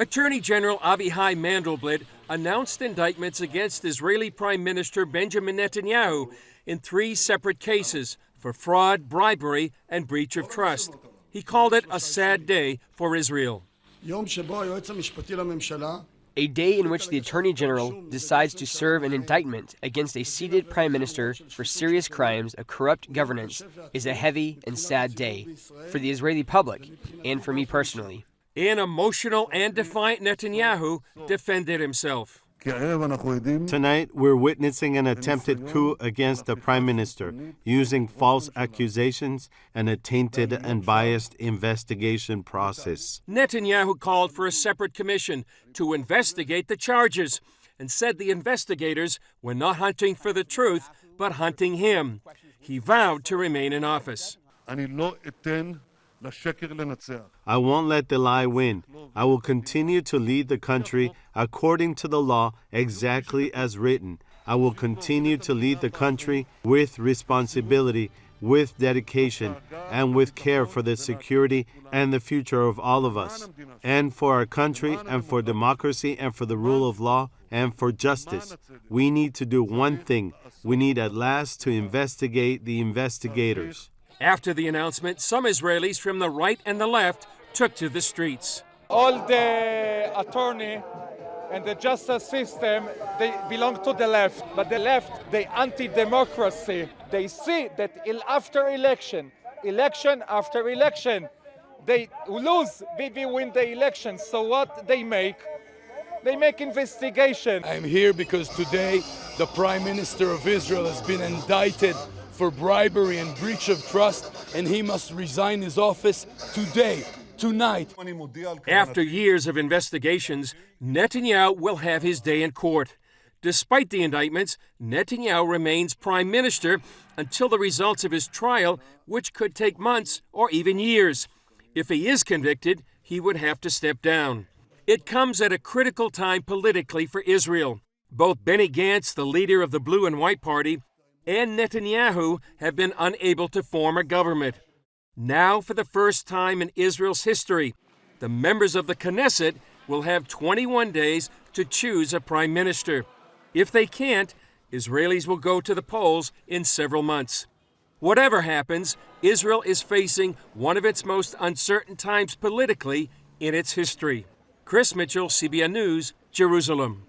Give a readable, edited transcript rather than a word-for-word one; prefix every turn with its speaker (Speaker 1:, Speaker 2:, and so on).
Speaker 1: Attorney General Avichai Mandelblit announced indictments against Israeli Prime Minister Benjamin Netanyahu in 3 separate cases for fraud, bribery, and breach of trust. He called it a sad day for Israel.
Speaker 2: A day in which the Attorney General decides to serve an indictment against a seated Prime Minister for serious crimes of corrupt governance is a heavy and sad day for the Israeli public and for me personally.
Speaker 1: An emotional and defiant Netanyahu defended himself.
Speaker 3: Tonight, we're witnessing an attempted coup against the Prime Minister using false accusations and a tainted and biased investigation process.
Speaker 1: Netanyahu called for a separate commission to investigate the charges and said the investigators were not hunting for the truth, but hunting him. He vowed to remain in office.
Speaker 3: I won't let the lie win. I will continue to lead the country according to the law, exactly as written. I will continue to lead the country with responsibility, with dedication, and with care for the security and the future of all of us, and for our country, and for democracy, and for the rule of law, and for justice. We need to do one thing. We need at last to investigate the investigators.
Speaker 1: After the announcement, some Israelis from the right and the left took to the streets.
Speaker 4: All the attorney and the justice system, they belong to the left. But the left, they anti-democracy. They see that after election after election, they lose, Bibi win the election. So what they make? They make investigation.
Speaker 5: I'm here because today the Prime Minister of Israel has been indicted for bribery and breach of trust, and he must resign his office today, tonight.
Speaker 1: After years of investigations, Netanyahu will have his day in court. Despite the indictments, Netanyahu remains prime minister until the results of his trial, which could take months or even years. If he is convicted, he would have to step down. It comes at a critical time politically for Israel. Both Benny Gantz, the leader of the Blue and White Party, and Netanyahu have been unable to form a government. Now, for the first time in Israel's history, the members of the Knesset will have 21 days to choose a prime minister. If they can't, Israelis will go to the polls in several months. Whatever happens, Israel is facing one of its most uncertain times politically in its history. Chris Mitchell, CBN News, Jerusalem.